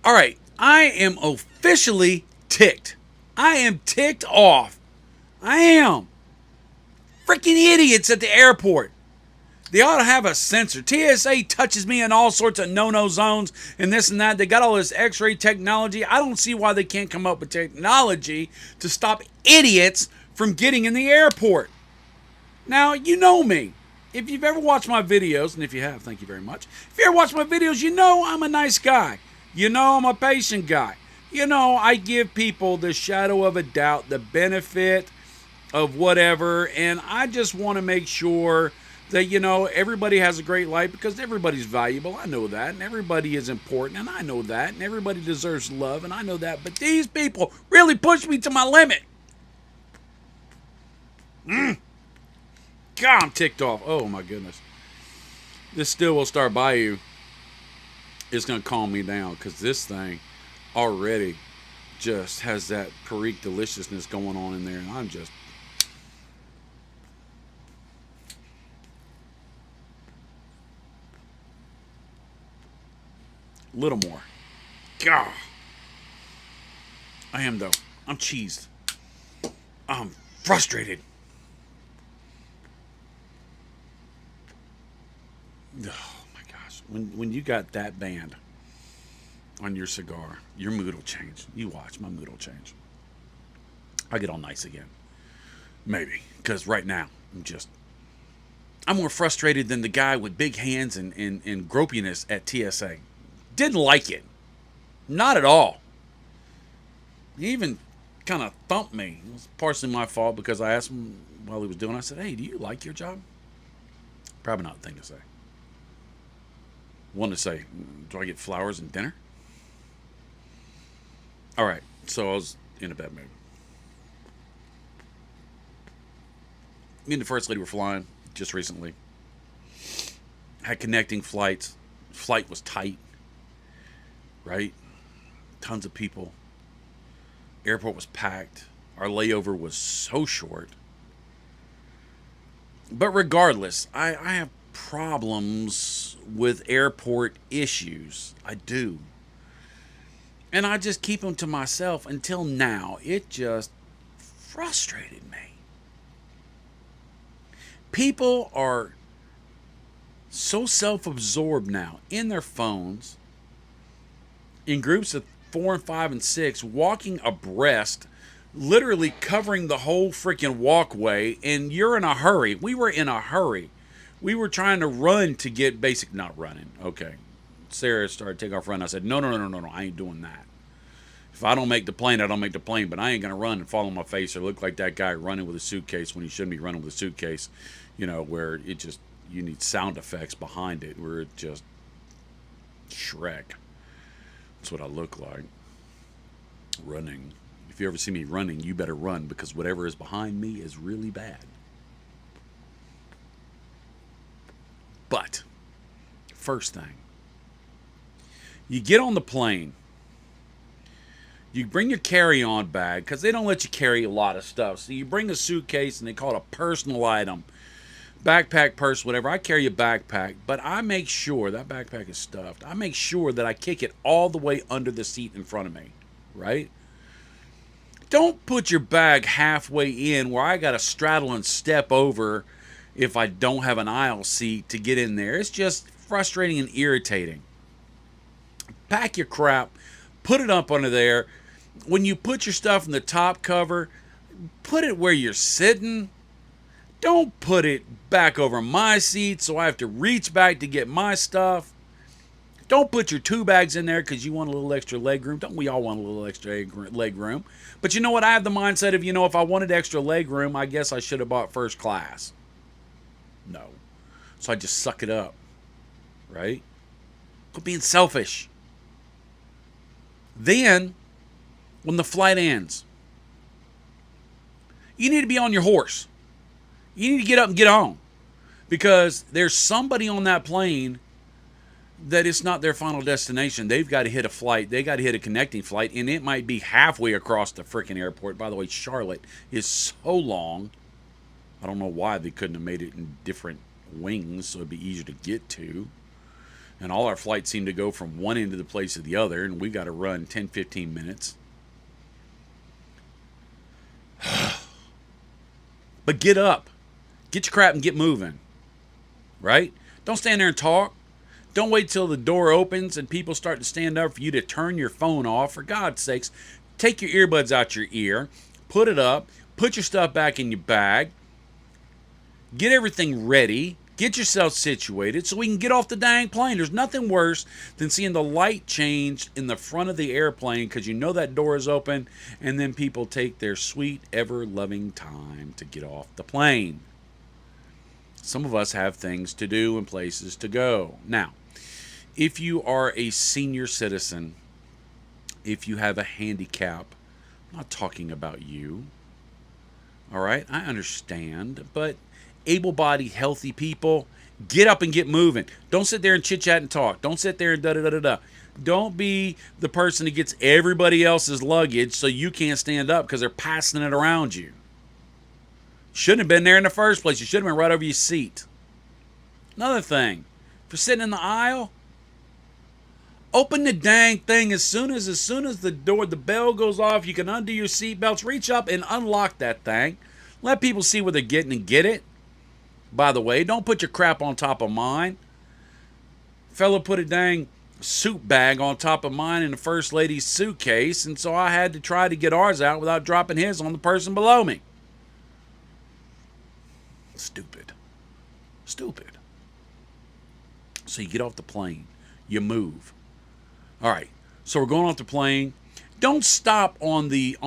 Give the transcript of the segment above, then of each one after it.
All right, I am officially ticked. I am ticked off. I am. Freaking idiots at the airport. They ought to have a sensor. TSA touches me in all sorts of no-no zones and this and that. They got all this x-ray technology. I don't see why they can't come up with technology to stop idiots from getting in the airport. Now, you know me. If you've ever watched my videos, and if you have, thank you very much. If you ever watched my videos, you know I'm a nice guy. You know I'm a patient guy. You know I give people the shadow of a doubt, the benefit of whatever, and I just want to make sure that, you know, everybody has a great life because everybody's valuable. I know that, and everybody is important, and I know that, and everybody deserves love, and I know that. But these people really push me to my limit. God, I'm ticked off. Oh my goodness. This still will start by you. It's going to calm me down because this thing already just has that Perique deliciousness going on in there, and I'm just a little more. God. I am though. I'm cheesed. I'm frustrated. Oh my gosh. When you got that band on your cigar, your mood will change. You watch, my mood will change. I get all nice again. Maybe. Because right now, I'm more frustrated than the guy with big hands and gropiness at TSA. Didn't like it. Not at all. He even kind of thumped me. It was partially my fault because I asked him while he was doing it. I said, hey, do you like your job? Probably not the thing to say. One to say, do I get flowers and dinner? All right. So I was in a bad mood. Me and the first lady were flying just recently. Had connecting flights. Flight was tight. Right? Tons of people. Airport was packed. Our layover was so short. But regardless, I have problems with airport issues. I do. And I just keep them to myself until now. It just frustrated me. People are so self-absorbed now in their phones, in groups of 4 and 5 and 6, walking abreast, literally covering the whole freaking walkway, and you're in a hurry. We were in a hurry. We were trying to run to get basic, not running. Okay. Sarah started to take off running. I said, no, I ain't doing that. If I don't make the plane, I don't make the plane, but I ain't going to run and fall on my face or look like that guy running with a suitcase when he shouldn't be running with a suitcase, you know, where it just, you need sound effects behind it, where it just Shrek. That's what I look like. Running. If you ever see me running, you better run because whatever is behind me is really bad. But, first thing, you get on the plane. You bring your carry-on bag because they don't let you carry a lot of stuff. So you bring a suitcase and they call it a personal item. Backpack, purse, whatever. I carry a backpack, but I make sure that backpack is stuffed. I make sure that I kick it all the way under the seat in front of me, right? Don't put your bag halfway in where I got to straddle and step over if I don't have an aisle seat to get in there. It's just frustrating and irritating. Pack your crap, put it up under there. When you put your stuff in the top cover, put it where you're sitting. Don't put it back over my seat so I have to reach back to get my stuff. Don't put your 2 bags in there because you want a little extra leg room. Don't we all want a little extra leg room? But you know what? I have the mindset of, you know, if I wanted extra leg room, I guess I should have bought first class. No. So I just suck it up. Right? Quit being selfish. Then, when the flight ends, you need to be on your horse. You need to get up and get on. Because there's somebody on that plane that it's not their final destination. They've got to hit a flight. They got to hit a connecting flight. And it might be halfway across the freaking airport. By the way, Charlotte is so long. I don't know why they couldn't have made it in different wings so it'd be easier to get to. And all our flights seem to go from one end of the place to the other, and we got to run 10, 15 minutes. But get up. Get your crap and get moving. Right? Don't stand there and talk. Don't wait till the door opens and people start to stand up for you to turn your phone off. For God's sakes, take your earbuds out your ear, put it up, put your stuff back in your bag, get everything ready, get yourself situated so we can get off the dang plane. There's nothing worse than seeing the light change in the front of the airplane because you know that door is open, and then people take their sweet, ever-loving time to get off the plane. Some of us have things to do and places to go. Now, if you are a senior citizen, if you have a handicap, I'm not talking about you. All right, I understand, but able-bodied, healthy people, get up and get moving. Don't sit there and chit-chat and talk. Don't sit there and da-da-da-da-da. Don't be the person that gets everybody else's luggage so you can't stand up because they're passing it around you. Shouldn't have been there in the first place. You should have been right over your seat. Another thing, if you're sitting in the aisle, open the dang thing as soon as the bell goes off. You can undo your seatbelts, reach up and unlock that thing. Let people see what they're getting and get it. By the way, don't put your crap on top of mine. Fella put a dang suit bag on top of mine in the first lady's suitcase, and so I had to try to get ours out without dropping his on the person below me. Stupid. So you get off the plane. You move. All right. So we're going off the plane. Don't stop on the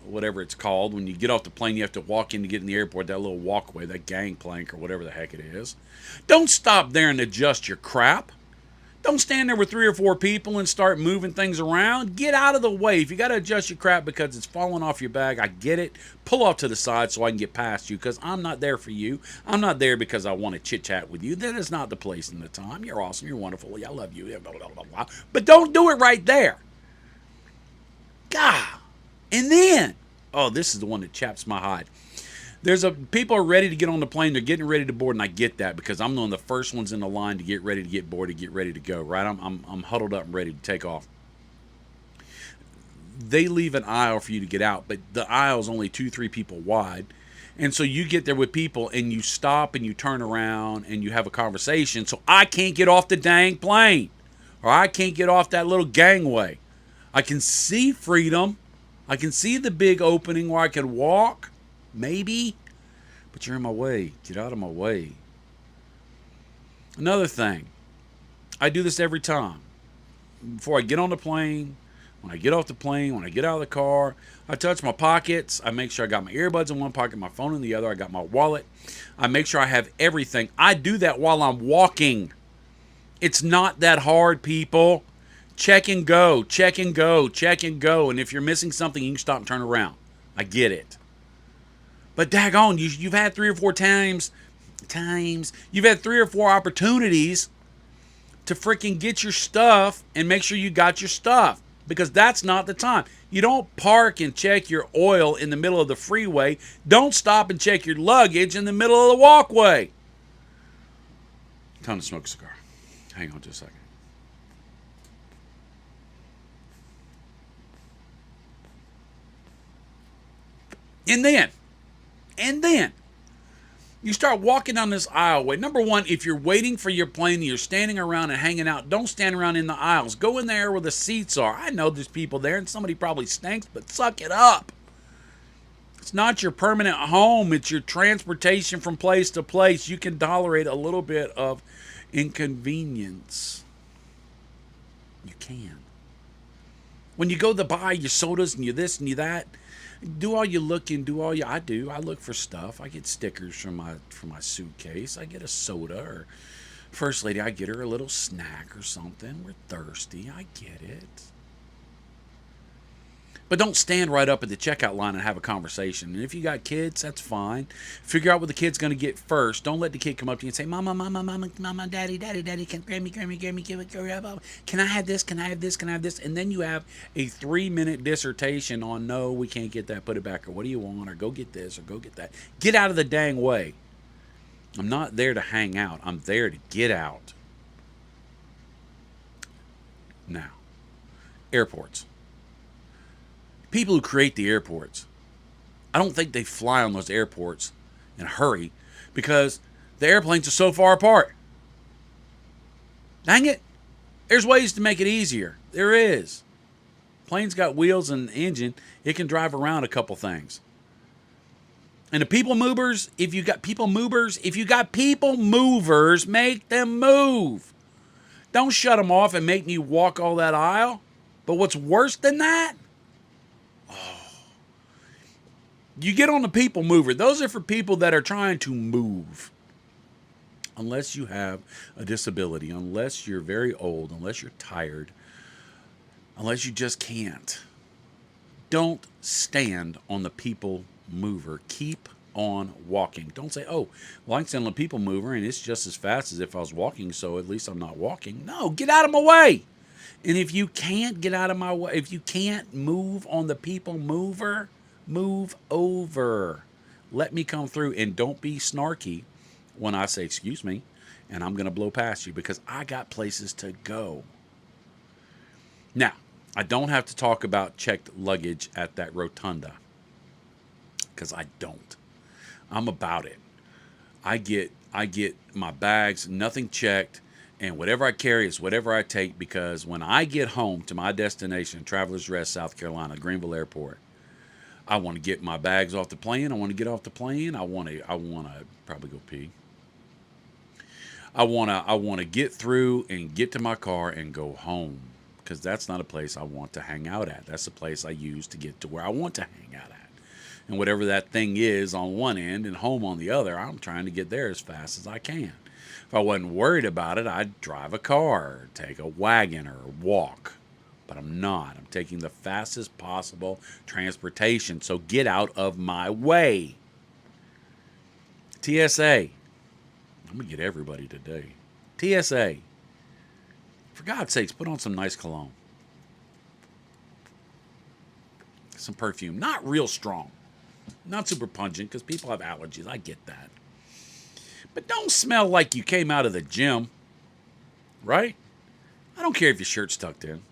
whatever it's called. When you get off the plane, you have to walk in to get in the airport, that little walkway, that gangplank or whatever the heck it is. Don't stop there and adjust your crap. Don't stand there with 3 or 4 people and start moving things around. Get out of the way. If you got to adjust your crap because it's falling off your bag, I get it. Pull off to the side so I can get past you because I'm not there for you. I'm not there because I want to chit-chat with you. That is not the place and the time. You're awesome. You're wonderful. I love you. Blah, blah, blah, blah. But don't do it right there. God. And then, oh, this is the one that chaps my hide. People are ready to get on the plane. They're getting ready to board, and I get that because I'm one of the first ones in the line to get ready to get boarded, get ready to go. Right? I'm huddled up and ready to take off. They leave an aisle for you to get out, but the aisle is only 2-3 people wide, and so you get there with people, and you stop and you turn around and you have a conversation. So I can't get off the dang plane, or I can't get off that little gangway. I can see freedom. I can see the big opening where I can walk. Maybe, but you're in my way. Get out of my way. Another thing, I do this every time. Before I get on the plane, when I get off the plane, when I get out of the car, I touch my pockets. I make sure I got my earbuds in one pocket, my phone in the other. I got my wallet. I make sure I have everything. I do that while I'm walking. It's not that hard, people. Check and go, check and go, check and go. And if you're missing something, you can stop and turn around. I get it. But daggone, you've had 3 or 4 times, you've had 3 or 4 opportunities to freaking get your stuff and make sure you got your stuff. Because that's not the time. You don't park and check your oil in the middle of the freeway. Don't stop and check your luggage in the middle of the walkway. Time to smoke a cigar. Hang on just a second. And then, you start walking down this aisleway. Number one, if you're waiting for your plane and you're standing around and hanging out, don't stand around in the aisles. Go in there where the seats are. I know there's people there and somebody probably stinks, but suck it up. It's not your permanent home. It's your transportation from place to place. You can tolerate a little bit of inconvenience. You can. When you go to buy your sodas and you this and you that, do all you look and do all you. I do. I look for stuff. I get stickers from my suitcase. I get a soda, or First Lady, I get her a little snack or something. We're thirsty. I get it. But don't stand right up at the checkout line and have a conversation. And if you got kids, that's fine. Figure out what the kid's going to get first. Don't let the kid come up to you and say, Mama, Mama, Mama, Mama, Daddy, Daddy, Daddy, can I have this? Can I have this? Can I have this? And then you have a 3-minute dissertation on, no, we can't get that, put it back, or what do you want, or go get this, or go get that. Get out of the dang way. I'm not there to hang out. I'm there to get out. Now, airports. People who create the airports, I don't think they fly on those airports in a hurry because the airplanes are so far apart. Dang it. There's ways to make it easier. There is. Plane's got wheels and engine. It can drive around a couple things. And the people movers, if you got people movers, make them move. Don't shut them off and make me walk all that aisle. But what's worse than that? You get on the people mover. Those are for people that are trying to move. Unless you have a disability, unless you're very old, unless you're tired, unless you just can't. Don't stand on the people mover. Keep on walking. Don't say, oh, well, I can stand on the people mover and it's just as fast as if I was walking, so at least I'm not walking. No, get out of my way. And if you can't get out of my way, if you can't move on the people mover, move over. Let me come through, and don't be snarky when I say, excuse me, and I'm going to blow past you because I got places to go. Now, I don't have to talk about checked luggage at that rotunda because I don't. I'm about it. I get my bags, nothing checked, and whatever I carry is whatever I take, because when I get home to my destination, Travelers Rest, South Carolina, Greenville Airport, I want to get my bags off the plane. I want to get off the plane. I want to probably go pee. I want to get through and get to my car and go home, because that's not a place I want to hang out at. That's a place I use to get to where I want to hang out at. And whatever that thing is on one end and home on the other, I'm trying to get there as fast as I can. If I wasn't worried about it, I'd drive a car, or take a wagon, or walk. But I'm not. I'm taking the fastest possible transportation. So get out of my way. TSA. I'm going to get everybody today. TSA. For God's sakes, put on some nice cologne. Some perfume. Not real strong. Not super pungent, because people have allergies. I get that. But don't smell like you came out of the gym. Right? I don't care if your shirt's tucked in.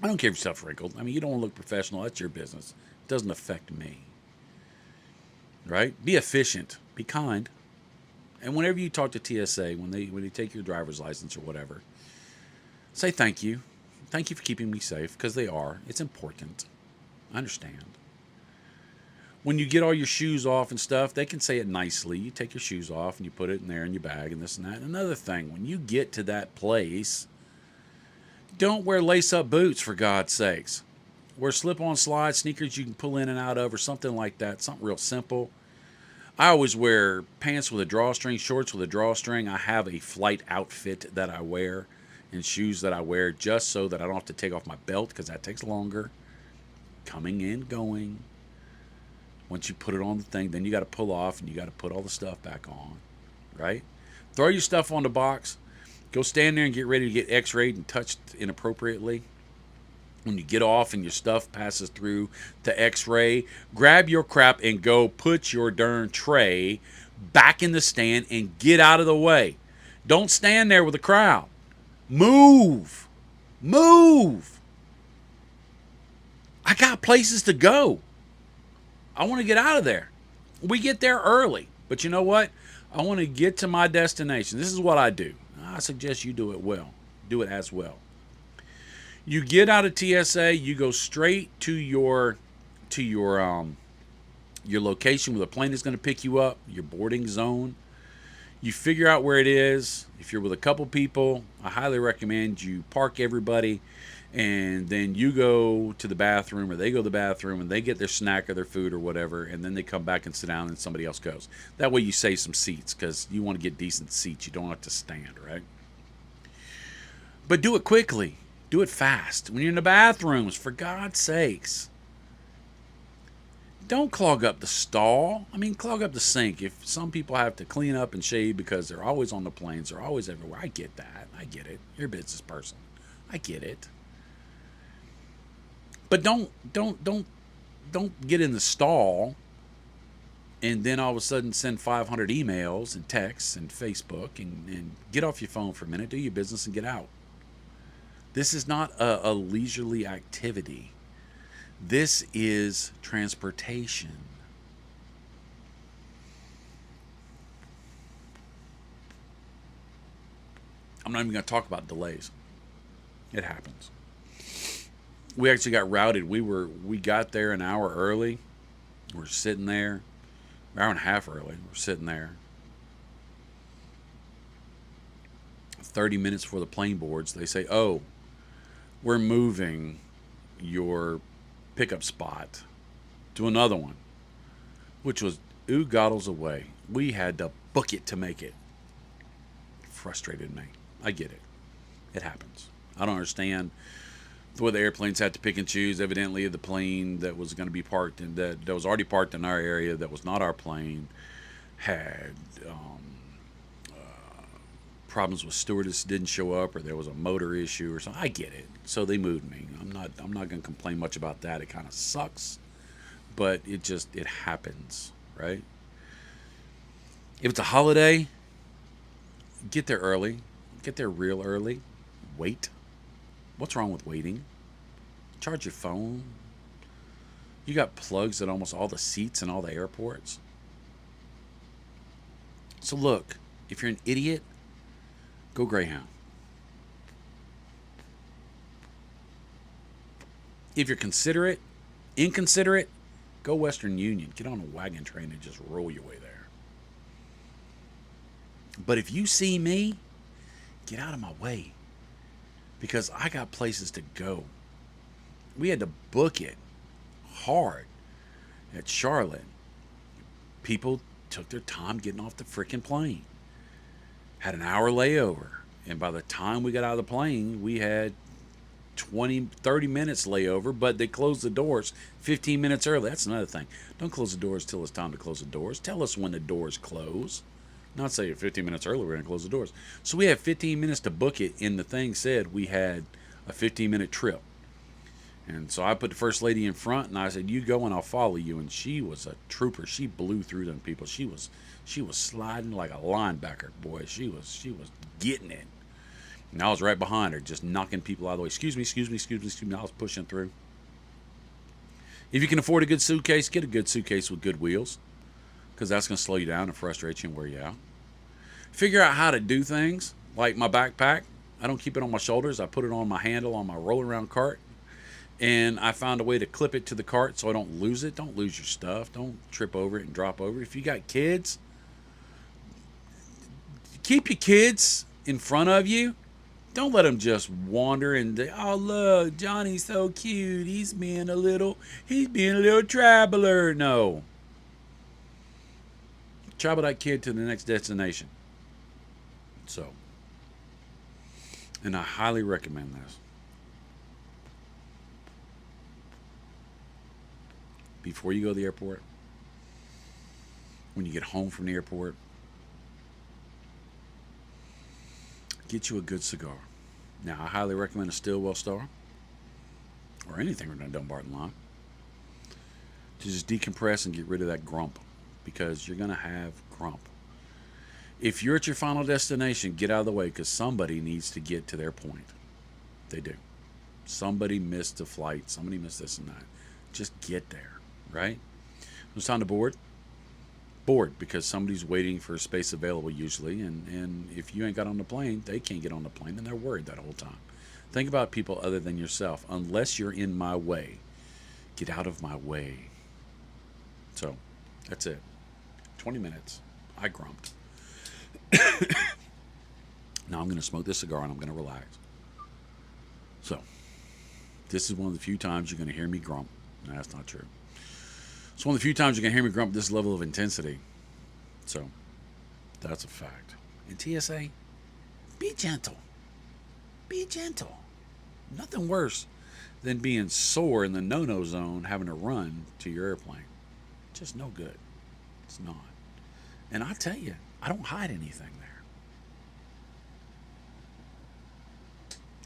I don't care if your stuff's wrinkled. I mean, you don't want to look professional. That's your business. It doesn't affect me. Right? Be efficient. Be kind. And whenever you talk to TSA, when they take your driver's license or whatever, say thank you. Thank you for keeping me safe, because they are. It's important. I understand. When you get all your shoes off and stuff, they can say it nicely. You take your shoes off and you put it in there in your bag and this and that. And another thing, when you get to that place, don't wear lace-up boots, for God's sakes. Wear slip-on slide sneakers you can pull in and out of, or something like that. Something real simple. I always wear pants with a drawstring, shorts with a drawstring. I have a flight outfit that I wear and shoes that I wear just so that I don't have to take off my belt, because that takes longer. Coming in, going. Once you put it on the thing, then you got to pull off and you got to put all the stuff back on, right? Throw your stuff on the box. Go stand there and get ready to get x-rayed and touched inappropriately. When you get off and your stuff passes through to x-ray, grab your crap and go put your darn tray back in the stand and get out of the way. Don't stand there with the crowd. Move. Move. I got places to go. I want to get out of there. We get there early. But you know what? I want to get to my destination. This is what I do. I suggest you do it well. Do it as well. You get out of TSA, you go straight to your location where the plane is going to pick you up, your boarding zone. You figure out where it is. If you're with a couple people, I highly recommend you park everybody, and then you go to the bathroom, or they go to the bathroom, and they get their snack or their food or whatever, and then they come back and sit down and somebody else goes. That way you save some seats, because you want to get decent seats. You don't have to stand, right? But do it quickly. Do it fast. When you're in the bathrooms, for God's sakes. Don't clog up the stall. I mean, clog up the sink. If some people have to clean up and shave because they're always on the planes, they're always everywhere. I get that. I get it. You're a business person. I get it. But don't get in the stall and then all of a sudden send 500 emails and texts and Facebook and get off your phone for a minute, do your business, and get out. This is not a leisurely activity. This is transportation. I'm not even going to talk about delays. It happens. We actually got routed. We got there an hour early. We're sitting there, an hour and a half early. We're sitting there. 30 minutes before the plane boards, they say, "Oh, we're moving your pickup spot to another one," which was goddles away. We had to book it to make it. Frustrated me. I get it. It happens. I don't understand the way the airplanes had to pick and choose. Evidently, the plane that was going to be parked in that was already parked in our area that was not our plane had problems with stewardess didn't show up, or there was a motor issue or something. I get it. So they moved me. I'm not going to complain much about that. It kind of sucks, but it happens, right? If it's a holiday, get there early. Get there real early. Wait. What's wrong with waiting? Charge your phone. You got plugs at almost all the seats in all the airports. So look, if you're an idiot, go Greyhound. If you're inconsiderate, go Western Union. Get on a wagon train and just roll your way there. But if you see me, get out of my way, because I got places to go. We had to book it hard at Charlotte. People took their time getting off the freaking plane. Had an hour layover. And by the time we got out of the plane, we had 30 minutes layover, but they closed the doors 15 minutes early. That's another thing. Don't close the doors till it's time to close the doors. Tell us when the doors close. Not say 15 minutes early, we're going to close the doors. So we had 15 minutes to book it, and the thing said we had a 15-minute trip. And so I put the first lady in front, and I said, "You go and I'll follow you." And she was a trooper. She blew through them people. She was sliding like a linebacker, boy. She was getting it. And I was right behind her, just knocking people out of the way. Excuse me. I was pushing through. If you can afford a good suitcase, get a good suitcase with good wheels, because that's going to slow you down and frustrate you and wear you out. Figure out how to do things, like my backpack. I don't keep it on my shoulders. I put it on my handle on my roll-around cart. And I found a way to clip it to the cart so I don't lose it. Don't lose your stuff. Don't trip over it and drop over it. If you got kids, keep your kids in front of you. Don't let them just wander and, "Oh, look, Johnny's so cute. He's being a little traveler." No. Travel that kid to the next destination. So, and I highly recommend this. Before you go to the airport, when you get home from the airport, get you a good cigar. Now, I highly recommend a Stillwell Star or anything from Dumbarton line to just decompress and get rid of that grump, because you're going to have grump. If you're at your final destination, get out of the way, because somebody needs to get to their point. They do. Somebody missed a flight. Somebody missed this and that. Just get there. Right? It's time to board. Board, because somebody's waiting for a space available usually, and if you ain't got on the plane, they can't get on the plane, and they're worried that whole time. Think about people other than yourself. Unless you're in my way, get out of my way. So, that's it. 20 minutes. I grumped. Now I'm going to smoke this cigar and I'm going to relax. So, this is one of the few times you're going to hear me grump. No, that's not true. It's one of the few times you're going to hear me grump this level of intensity. So, that's a fact. And TSA, be gentle. Be gentle. Nothing worse than being sore in the no-no zone, having to run to your airplane. Just no good. It's not. And I tell you, I don't hide anything there.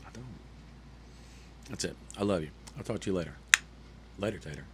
I don't. That's it. I love you. I'll talk to you later. Later, Tater.